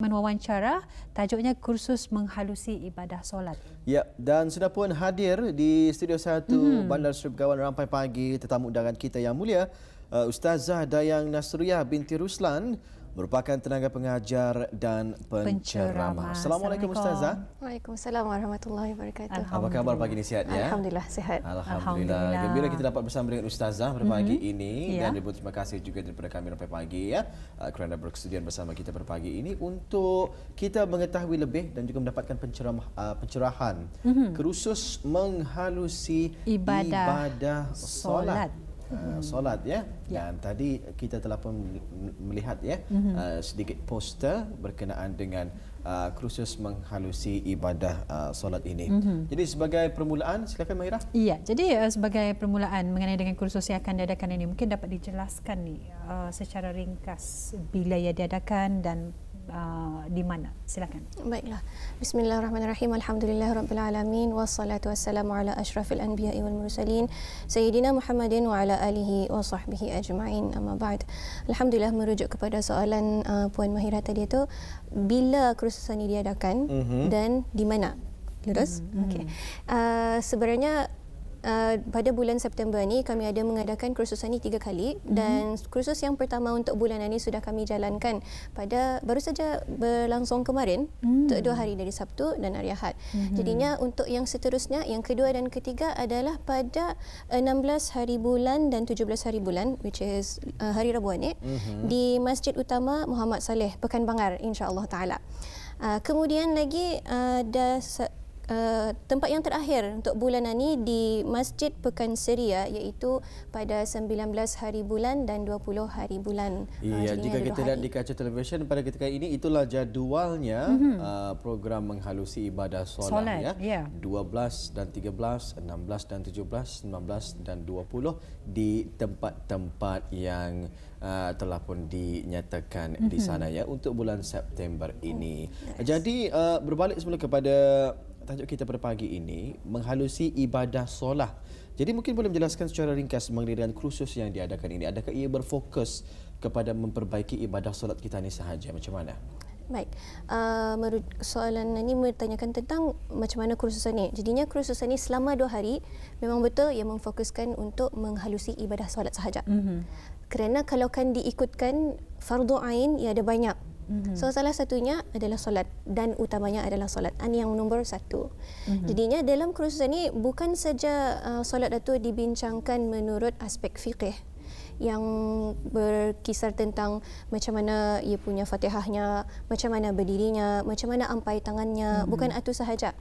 Wawancara, tajuknya kursus menghalusi ibadah solat. Ya, dan sudah pun hadir di Studio 1 Bandar Seri Begawan Rampai Pagi tetamu undangan kita yang mulia, Ustazah Dayang Nasriyah binti Ruslan, merupakan tenaga pengajar dan penceramah. Assalamualaikum Ustazah. Waalaikumsalam warahmatullahi wabarakatuh. Apa khabar pagi ini, sihat ya? Alhamdulillah sihat. Alhamdulillah. Gembira kita dapat bersama dengan Ustazah pada pagi ini dan terima kasih juga daripada kami Rampai Pagi ya kerana berkesudian bersama kita pada pagi ini untuk kita mengetahui lebih dan juga mendapatkan pencerahan kursus menghalusi ibadah solat. Solat ya. Dan tadi kita telah pun melihat ya sedikit poster berkenaan dengan kursus menghalusi ibadah solat ini. Jadi sebagai permulaan silakan Mahira. Iya, jadi sebagai permulaan mengenai dengan kursus yang akan diadakan ini mungkin dapat dijelaskan nih secara ringkas bila ia diadakan dan di mana. Silakan. Baiklah. Bismillahirrahmanirrahim. Alhamdulillahirabbil alamin wassalatu wassalamu ala asyrafil anbiya'i wal mursalin sayyidina Muhammadin wa ala alihi wa sahbihi ajma'in. Amma ba'd. Alhamdulillah, merujuk kepada soalan Puan Mahira tadi itu, bila kursus ini diadakan dan di mana? Lurus? Okey. Sebenarnya pada bulan September ni kami ada mengadakan kursus ini 3 kali dan kursus yang pertama untuk bulan ini sudah kami jalankan pada baru saja berlangsung kemarin untuk 2 hari dari Sabtu dan hari Ahad. Jadinya untuk yang seterusnya, yang kedua dan ketiga adalah pada 16 hari bulan dan 17 hari bulan, which is hari Rabu ni di Masjid Utama Muhammad Saleh Pekanbanger, insya-Allah taala. Kemudian lagi ada tempat yang terakhir untuk bulan ini di Masjid Pekan Seria, iaitu pada 19 hari bulan dan 20 hari bulan. Ya, jika kita lihat di kaca televisyen pada ketika ini, itulah jadualnya program menghalusi ibadah solat ya. 12 dan 13, 16 dan 17, 19 dan 20 di tempat-tempat yang telah pun dinyatakan di sana ya untuk bulan September ini. Jadi berbalik semula kepada tajuk kita pada pagi ini, menghalusi ibadah solat. Jadi mungkin boleh menjelaskan secara ringkas mengenai dengan kursus yang diadakan ini. Adakah ia berfokus kepada memperbaiki ibadah solat kita ini sahaja? Macam mana? Baik, soalan ini bertanyakan tentang macam mana kursus ini. Jadinya kursus ini selama 2 hari memang betul ia memfokuskan untuk menghalusi ibadah solat sahaja. Kerana kalau kan diikutkan fardu ain, ia ada banyak. So salah satunya adalah solat dan utamanya adalah solat. Ini yang nombor 1. Jadinya dalam kursus ini bukan saja solat itu dibincangkan menurut aspek fiqh yang berkisar tentang macam mana ia punya Fatihahnya, macam mana berdirinya, macam mana ampai tangannya, bukan itu sahaja.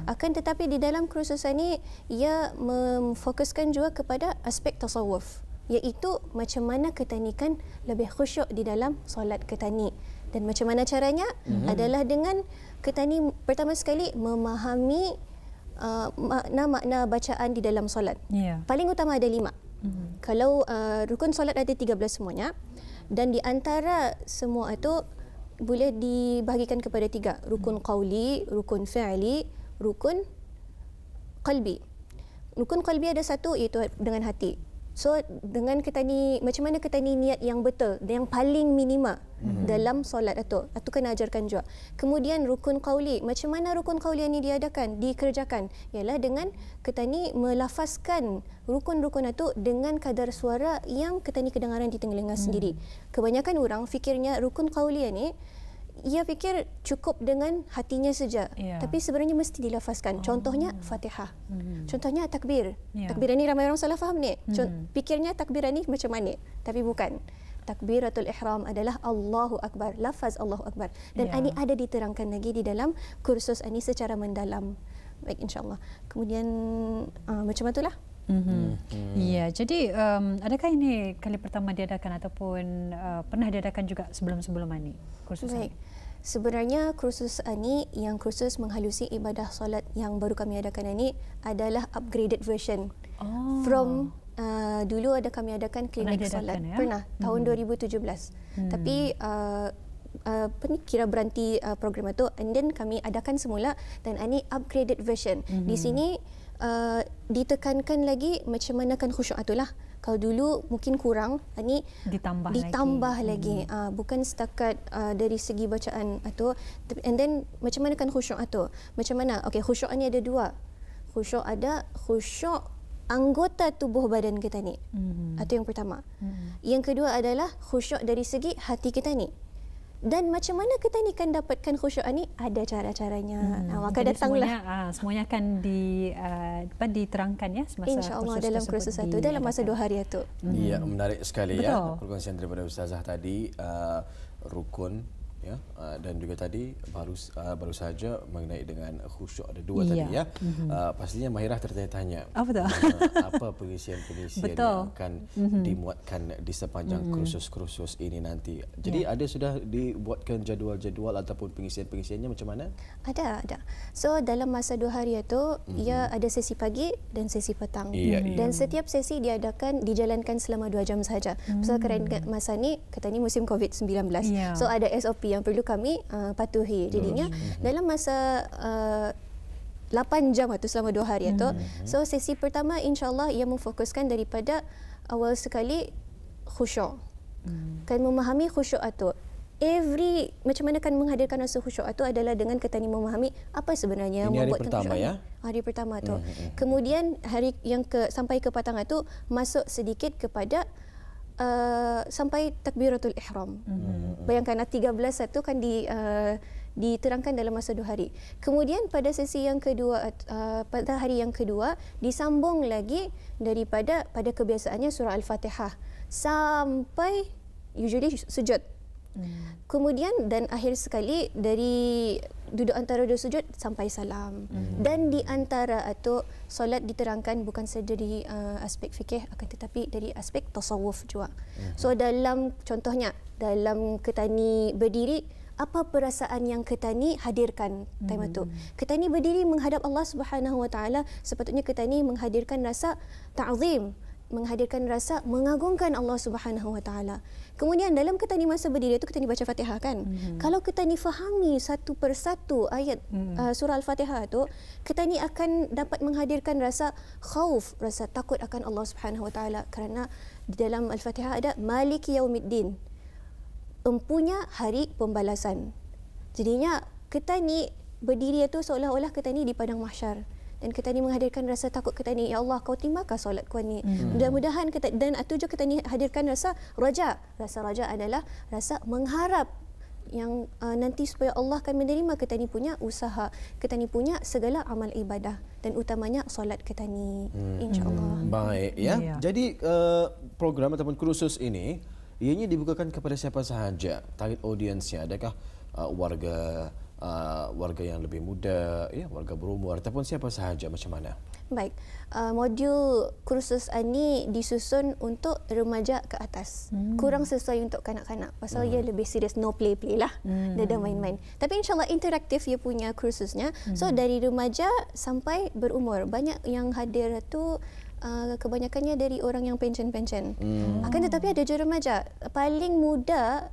Akan tetapi di dalam kursus ini ia memfokuskan juga kepada aspek tasawuf, iaitu macam mana ketanikan lebih khusyuk di dalam solat ketani. Dan macam mana caranya? Adalah dengan ketani pertama sekali memahami makna-makna bacaan di dalam solat. Paling utama ada 5. Kalau rukun solat ada 13 semuanya, dan di antara semua itu boleh dibahagikan kepada 3. Rukun qauli, rukun fi'li, rukun qalbi. Rukun qalbi ada 1, iaitu dengan hati. So dengan ketani, macam mana ketani niat yang betul, yang paling minima dalam solat itu kena ajarkan juga. Kemudian rukun qauli, macam mana rukun qauli ini diadakan, dikerjakan, ialah dengan ketani melafazkan rukun-rukun itu dengan kadar suara yang ketani kedengaran di telinga sendiri. Kebanyakan orang fikirnya rukun qauli ini ia fikir cukup dengan hatinya saja, tapi sebenarnya mesti dilafazkan. Contohnya Fatihah, contohnya takbir. Takbir ini ramai orang salah faham ni. Fikirnya takbir ini macam mana, tapi bukan. Takbiratul ihram adalah Allahu Akbar, lafaz Allahu Akbar. Dan ini ada diterangkan lagi di dalam kursus ini secara mendalam. Baik, insya-Allah. Kemudian macam itulah. Ya, jadi adakah ini kali pertama diadakan ataupun pernah diadakan juga sebelum-sebelum ini kursus ini? Sebenarnya kursus ini, yang kursus menghalusi ibadah solat yang baru kami adakan ini adalah upgraded version. From dulu kami adakan klinik solat. Pernah tahun 2017. Tapi kira berhenti program itu, and then kami adakan semula, dan ini upgraded version. Di sini ditekankan lagi macam mana kan khusyuk itulah. Kalau dulu mungkin kurang, ini ditambah lagi. Bukan setakat dari segi bacaan atau, and then macam mana kan khusyuk atau macam mana? Okey, khusyuk ni ada dua. Khusyuk ada khusyuk anggota tubuh badan kita ni. Itu yang pertama. Yang kedua adalah khusyuk dari segi hati kita ni. Dan macam mana kita ni kan dapatkan khusyuk ni? Ada cara-caranya. Maka datanglah. Semuanya akan diterangkan ya semasa InsyaAllah dalam kursus satu, dalam masa 2 hari itu. Ya, menarik sekali. Betul. Ya. Perkongsian daripada Ustazah tadi, rukun. Ya, dan juga tadi baru saja mengenai dengan khusyuk ada dua tadi ya. Pastinya Mahirah tertanya-tanya apa pengisian-pengisian yang akan dimuatkan di sepanjang kursus-kursus ini nanti. Jadi ada sudah dibuatkan jadual-jadual ataupun pengisian-pengisiannya macam mana? Ada. So dalam masa 2 hari itu ia ada sesi pagi dan sesi petang. Dan setiap sesi dijalankan selama 2 jam sahaja. Pasal kerana masa ni kata ni musim COVID-19. So ada SOP yang perlu kami patuhi. Jadinya dalam masa 8 jam itu selama 2 hari itu. So sesi pertama insya-Allah ia memfokuskan daripada awal sekali khusyuk. Kan memahami khusyuk itu. Macam mana kan menghadirkan rasa khusyuk itu adalah dengan kita ni memahami apa sebenarnya yang membuatkan khusyuk. Ya? Hari pertama tu. Kemudian hari yang sampai ke petang itu masuk sedikit kepada sampai takbiratul ihram. Bayangkan 13 itu kan diterangkan dalam masa 2 hari. Kemudian pada sesi yang kedua, pada hari yang kedua disambung lagi daripada pada kebiasaannya surah Al-Fatihah sampai usually sujud. Kemudian dan akhir sekali dari duduk antara dua sujud sampai salam. Dan di antara itu solat diterangkan bukan saja dari aspek fikih akan tetapi dari aspek tasawuf juga. So dalam contohnya dalam ketani berdiri, apa perasaan yang ketani hadirkan time itu? Ketani berdiri menghadap Allah Subhanahu Wa Taala, sepatutnya ketani menghadirkan rasa ta'zim, menghadirkan rasa mengagungkan Allah Subhanahu Wa Taala. Kemudian dalam kita ni masa berdiri itu kita ni baca Fatihah kan. Kalau kita ni fahami satu persatu ayat surah Al-Fatihah itu, kita ni akan dapat menghadirkan rasa khauf, rasa takut akan Allah Subhanahu Wa Taala, kerana di dalam Al-Fatihah ada Maliki Yaumiddin, empunya hari pembalasan. Jadinya kita ni berdiri itu seolah-olah kita ni di padang mahsyar. Dan kita ni menghadirkan rasa takut kita ni, ya Allah kau terimakah solat kau ni. Mudah-mudahan kita, dan itu juga kita ni hadirkan rasa raja. Rasa raja adalah rasa mengharap yang nanti supaya Allah akan menerima kita ni punya usaha, kita ni punya segala amal ibadah, dan utamanya solat kita ni, insya-Allah. Baik ya. Jadi program ataupun kursus ini ianya dibukakan kepada siapa sahaja? Target audiensnya adakah warga yang lebih muda, ya, warga berumur ataupun siapa sahaja, macam mana? Baik, modul kursus ini disusun untuk remaja ke atas. Kurang sesuai untuk kanak-kanak. Pasal ia lebih serius, no play lah. Dia ada main-main. Tapi insyaAllah interaktif ia punya kursusnya. So dari remaja sampai berumur. Banyak yang hadir itu kebanyakannya dari orang yang pencen-pencen. Akan tetapi ada juga remaja. Paling muda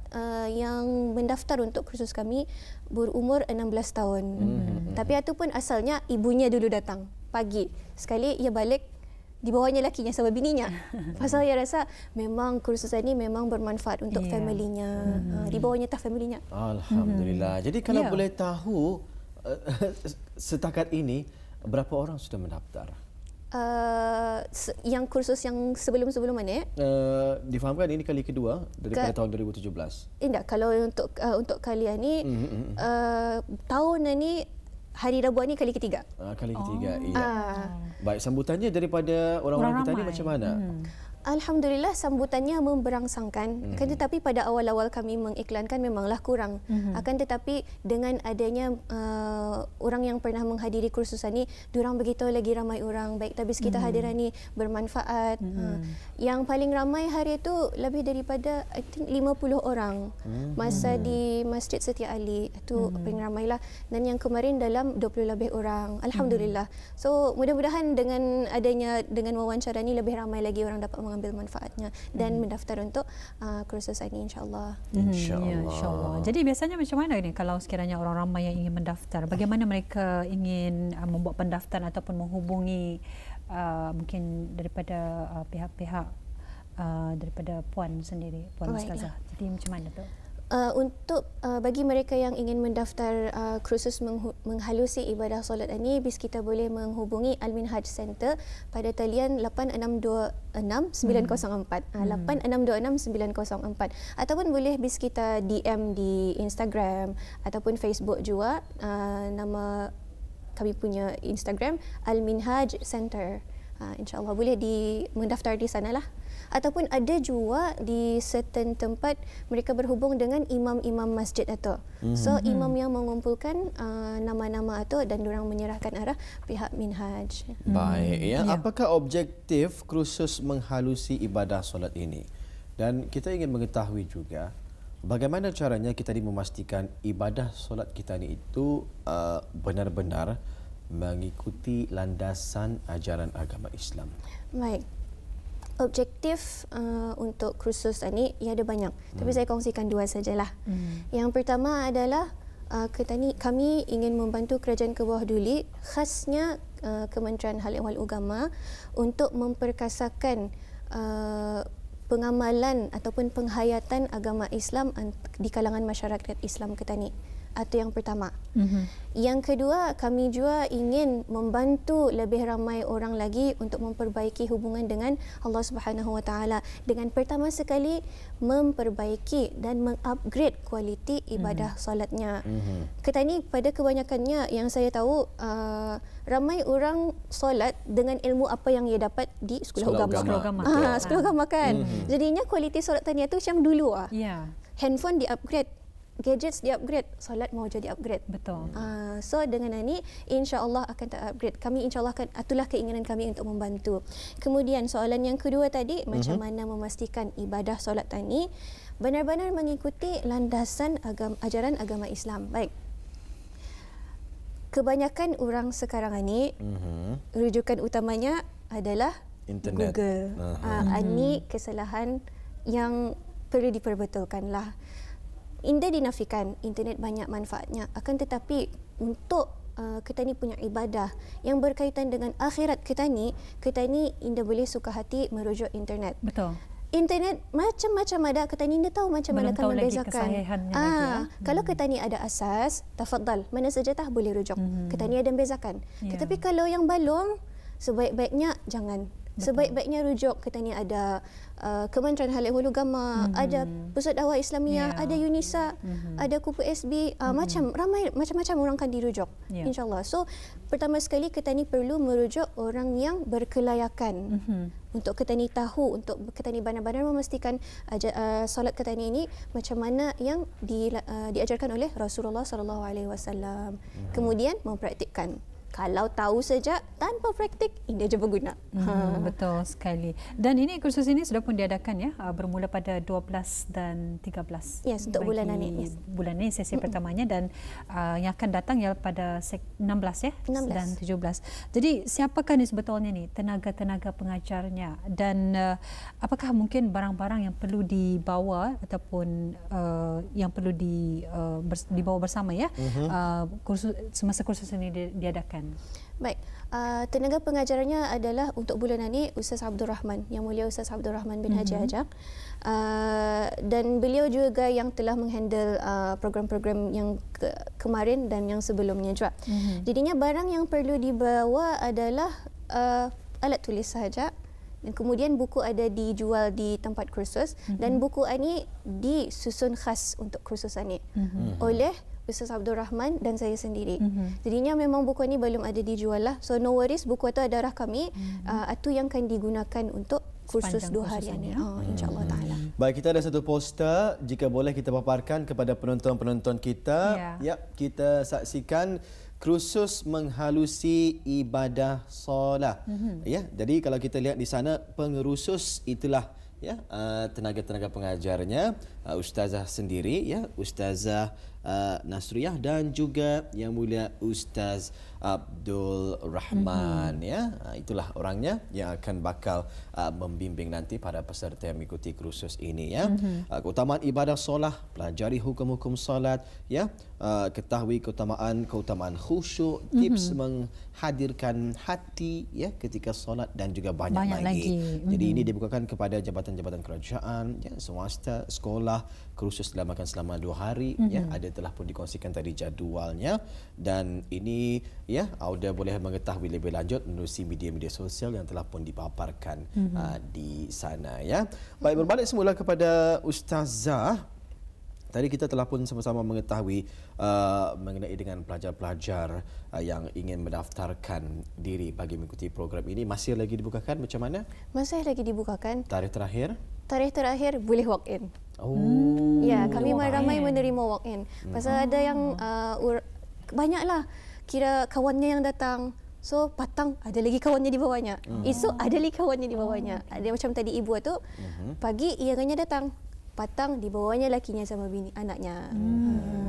yang mendaftar untuk kursus kami berumur 16 tahun. Tapi itu pun asalnya ibunya dulu datang pagi. Sekali ia balik, di bawahnya lakinya sama bininya. Pasal ia rasa memang kursus ini memang bermanfaat untuk familinya. Di bawahnya tak familinya. Alhamdulillah. Jadi kalau boleh tahu setakat ini berapa orang sudah mendaftar? Yang kursus yang sebelum-sebelum mana? Difahamkan ini kali kedua daripada tahun 2017. Tidak, kalau untuk kalian ni tahun ini hari Rabu ni kali ketiga. Kali ketiga, iya. Baik, sambutannya daripada orang-orang kita ni macam mana? Alhamdulillah sambutannya memberangsangkan. Akan tetapi pada awal-awal kami mengiklankan memanglah kurang. Akan tetapi dengan adanya orang yang pernah menghadiri kursus ini, diorang beritahu lagi ramai orang, baik tabis kita hadiran ni bermanfaat. Yang paling ramai hari itu lebih daripada I think 50 orang. Masa di Masjid Setia Ali itu paling ramai lah. Dan yang kemarin dalam 20 lebih orang. Alhamdulillah. So mudah-mudahan dengan adanya wawancara ni lebih ramai lagi orang dapat mengambil manfaatnya dan mendaftar untuk kursus ini, insyaAllah. InsyaAllah. Jadi biasanya macam mana ni kalau sekiranya orang ramai yang ingin mendaftar? Bagaimana mereka ingin membuat pendaftaran ataupun menghubungi mungkin daripada pihak-pihak daripada Puan sendiri, Puan Ustazah. Jadi macam mana tu? Untuk bagi mereka yang ingin mendaftar kursus menghalusi ibadah solat ini, bis kita boleh menghubungi Al-Minhaj Center pada talian 8626-904 8626-904 ataupun boleh bis kita DM di Instagram ataupun Facebook juga. Nama kami punya Instagram Al-Minhaj Center. InsyaAllah boleh mendaftar di sana lah. Ataupun ada juga di certain tempat mereka berhubung dengan imam-imam masjid itu. So imam yang mengumpulkan nama-nama itu dan diorang menyerahkan arah pihak Minhaj. Baik ya. Apakah objektif kursus menghalusi ibadah solat ini? Dan kita ingin mengetahui juga bagaimana caranya kita memastikan ibadah solat kita ini itu benar-benar mengikuti landasan ajaran agama Islam. Baik. Objektif untuk kursus ini ada banyak, tapi saya kongsikan dua sajalah. Yang pertama adalah kami ingin membantu kerajaan ke bawah duli, khasnya Kementerian Hal Ehwal Agama, untuk memperkasakan pengamalan ataupun penghayatan agama Islam di kalangan masyarakat Islam Ketani. Itu yang pertama. Yang kedua, kami juga ingin membantu lebih ramai orang lagi untuk memperbaiki hubungan dengan Allah Subhanahu Wa Taala dengan pertama sekali memperbaiki dan mengupgrade kualiti ibadah solatnya. Ketani pada kebanyakannya yang saya tahu ramai orang solat dengan ilmu apa yang ia dapat di sekolah agama. Sekolah agama kan. Jadinya kualiti solat tania tu macam dulu handphone di-upgrade, gadgets di-upgrade, solat mau jadi upgrade. Betul. So dengan ini insya-Allah akan ter-upgrade. Kami insya-Allah akan, itulah keinginan kami untuk membantu. Kemudian soalan yang kedua tadi, macam mana memastikan ibadah solat tani benar-benar mengikuti landasan ajaran agama Islam. Baik. Kebanyakan orang sekarang ini rujukan utamanya adalah internet. Google. Ini kesalahan yang perlu diperbetulkanlah. Indah dinafikan internet banyak manfaatnya, akan tetapi untuk kita ni punya ibadah yang berkaitan dengan akhirat kita ni indah boleh suka hati merujuk internet. Betul. Internet macam-macam ada, kita ni indah tahu macam mana akan membezakan. Kalau kita ni ada asas, tafadhal, mana saja boleh rujuk. Kita ni ada membezakan. Tetapi kalau yang balong, sebaik-baiknya jangan. Sebaik-baiknya rujuk. Kita ni ada Kementerian Hal Ehwal Agama, ada Pusat Dakwah Islamiah, ada UNISA, ada Kupu SB, macam-macam orang kan dirujuk, insyaAllah. So pertama sekali kita ni perlu merujuk orang yang berkelayakan untuk kita ni tahu, untuk kita ni benar-benar memastikan solat kita ni macam mana yang diajarkan oleh Rasulullah SAW. Kemudian mempraktikkan. Kalau tahu saja tanpa praktik, indah je berguna. Betul sekali. Dan ini kursus ini sudah pun diadakan ya, bermula pada 12 dan 13. Yes, untuk bulan ini. Yes. Bulan ini sesi pertamanya, dan yang akan datang ya pada 16 ya, 16 dan 17. Jadi siapakah ni sebetulnya ni tenaga-tenaga pengajarnya, dan apakah mungkin barang-barang yang perlu dibawa ataupun yang perlu dibawa bersama ya semasa kursus ini diadakan? Baik, tenaga pengajarannya adalah untuk bulan ini Ustaz Abdul Rahman, Yang Mulia Ustaz Abdul Rahman bin Haji Ajak, dan beliau juga yang telah menghandle program-program yang kemarin dan yang sebelumnya juga. Jadinya barang yang perlu dibawa adalah alat tulis sahaja, dan kemudian buku ada dijual di tempat kursus, dan buku ini disusun khas untuk kursus ini oleh Ustaz Abdul Rahman dan saya sendiri. Jadinya memang buku ini belum ada dijual lah. So no worries, buku itu adalah kami. Itu yang akan digunakan untuk kursus 2 hari ini. InsyaAllah ta'ala. Baik, kita ada satu poster. Jika boleh kita paparkan kepada penonton-penonton kita. Ya, kita saksikan kursus menghalusi ibadah solat. Ya, jadi kalau kita lihat di sana, pengerusus itulah ya tenaga-tenaga pengajarnya. ustazah sendiri, ya, Ustazah Nasriyah, dan juga Yang Mulia Ustaz Abdul Rahman, ya. Itulah orangnya yang akan bakal membimbing nanti para peserta yang mengikuti kursus ini, ya. Keutamaan ibadah solat, pelajari hukum-hukum solat, ya. Ketahui keutamaan khusyuk, tips menghadirkan hati, ya, ketika solat, dan juga banyak lagi. Jadi ini dibukakan kepada jabatan-jabatan kerajaan, ya, swasta, sekolah. Kursus dilamakan selama 2 hari, ya. Ada telah pun dikongsikan tadi jadualnya, dan ini, ya, Auda boleh mengetahui lebih lanjut menerusi media-media sosial yang telah pun dipaparkan di sana, ya. Baik, berbalik semula kepada Ustazah. Tadi kita telah pun sama-sama mengetahui mengenai dengan pelajar-pelajar yang ingin mendaftarkan diri bagi mengikuti program ini. Masih lagi dibukakan, macam mana? Masih lagi dibukakan. Tarikh terakhir? Tarikh terakhir boleh walk-in. Oh. Ya, kami ramai menerima walk-in. Pasal ada yang banyaklah kira kawannya yang datang. So patang ada lagi kawannya di bawahnya. Esok ada lagi kawannya di bawahnya. Ada macam tadi ibu tu, pagi iangnya datang. Patang di bawahnya lakinya sama bini anaknya.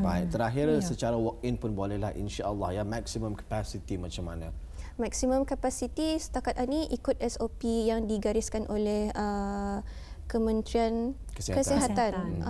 Baik, terakhir secara walk-in pun bolehlah, insya-Allah, ya. Maximum capacity macam mana? Maximum capacity setakat ini ikut SOP yang digariskan oleh Kementerian Kesihatan.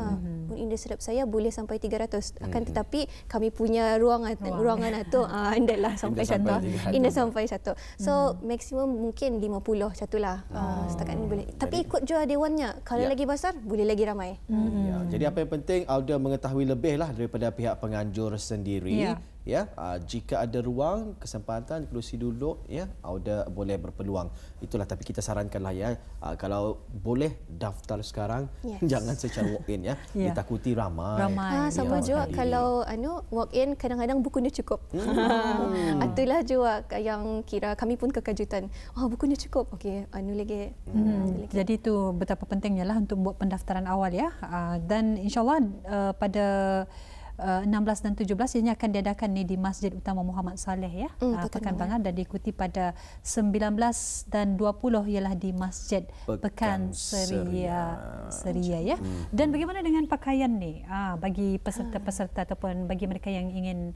Indah sedap saya boleh sampai 300. Akan tetapi kami punya ruangan itu indah sampai 1. Indah sampai 1. So maksimum mungkin 50 satulah. Setakat ini boleh. Tapi ikut jua dewannya. Kalau lagi besar boleh lagi ramai. Ya, jadi apa yang penting Auda mengetahui lebihlah daripada pihak penganjur sendiri. Ya, jika ada ruang, kesempatan, kerusi duduk, ya, Auda boleh berpeluang. Itulah, tapi kita sarankanlah, ya, kalau boleh daftar sekarang, jangan secara walk-in, ya. Ditakuti ramai. Sama juga kalau walk-in kadang-kadang bukunya cukup. Itulah juga yang kira kami pun kekajutan. Bukunya cukup. Okey, lagi. Jadi itu betapa pentingnya lah untuk buat pendaftaran awal, ya. Dan insya-Allah pada 16 dan 17 ini akan diadakan di Masjid Utama Muhammad Saleh, ya, Pekan Banger, dan diikuti pada 19 dan 20 ialah di Masjid Pekan Seria, ya. Dan bagaimana dengan pakaian ni bagi peserta-peserta ataupun bagi mereka yang ingin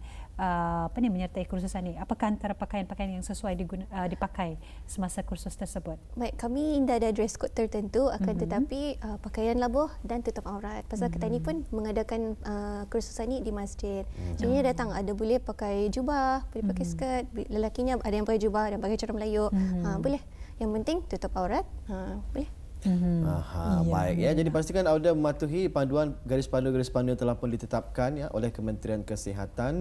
menyertai kursus ini? Apakah antara pakaian-pakaian yang sesuai dipakai semasa kursus tersebut? Baik, kami tidak ada dress code tertentu, akan tetapi pakaian labuh dan tutup aurat. Pasal kita ini pun mengadakan kursus ini di masjid. Jadi datang ada boleh pakai jubah, boleh pakai skirt, lelakinya ada yang pakai jubah, ada yang pakai cara Melayu. Boleh. Yang penting tutup aurat. Boleh. Baik, ya. Jadi pastikan Auda mematuhi panduan garis pandu yang telah pun ditetapkan, ya, oleh Kementerian Kesihatan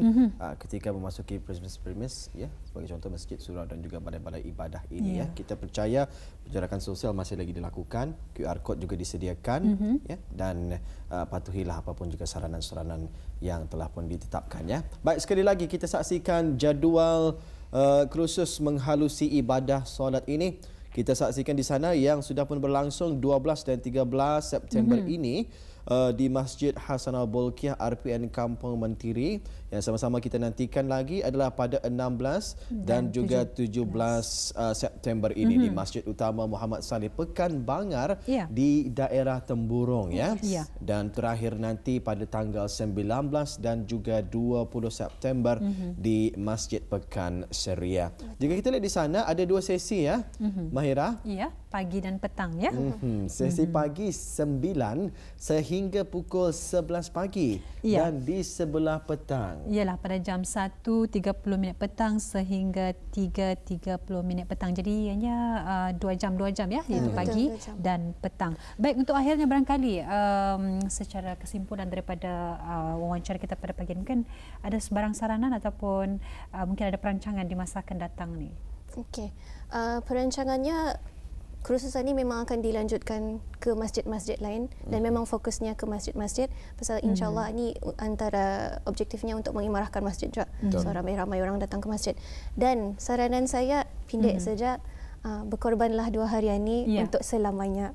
ketika memasuki premis, ya, sebagai contoh masjid, surau dan juga balai-balai ibadah ini, ya. Kita percaya penjarakan sosial masih lagi dilakukan, QR code juga disediakan, ya, dan patuhilah apapun juga saranan-saranan yang telah pun ditetapkan, ya. Baik, sekali lagi kita saksikan jadual kursus menghalusi ibadah solat ini. Kita saksikan di sana yang sudah pun berlangsung 12 dan 13 September ini di Masjid Hasanah Bolkiah RPN Kampung Mentiri. Yang sama-sama kita nantikan lagi adalah pada 16 dan juga 17 September ini di Masjid Utama Muhammad Saleh Pekan Bangar di daerah Temburong, ya. Dan terakhir nanti pada tanggal 19 dan juga 20 September di Masjid Pekan Seria. Jika kita lihat di sana ada 2 sesi, ya, Mahira. Ya, pagi dan petang, ya. Sesi pagi 9 sehingga pukul 11 pagi dan di sebelah petang. Ialah pada jam 1.30 petang sehingga 3.30 petang. Jadi hanya 2 jam, ya, iaitu pagi dan petang. Baik, untuk akhirnya barangkali secara kesimpulan daripada wawancara kita pada pagi ini, mungkin ada sebarang saranan ataupun mungkin ada perancangan di masa akan datang ni. Okey. Perancangannya, kursus ini memang akan dilanjutkan ke masjid-masjid lain dan memang fokusnya ke masjid-masjid. Pasal insya-Allah ini antara objektifnya untuk mengimarahkan masjid juga. So ramai-ramai orang datang ke masjid. Dan saranan saya pendek saja, berkorbanlah 2 hari ini untuk selamanya.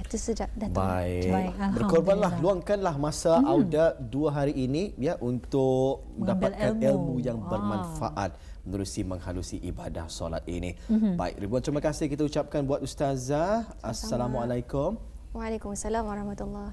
Itu saja datang. Baik. Berkorbanlah, luangkanlah masa Auda 2 hari ini, ya, untuk mendapatkan ilmu yang bermanfaat menerusi menghalusi ibadah solat ini. Baik, ribuan terima kasih kita ucapkan buat Ustazah. Assalamualaikum. Waalaikumsalam warahmatullahi.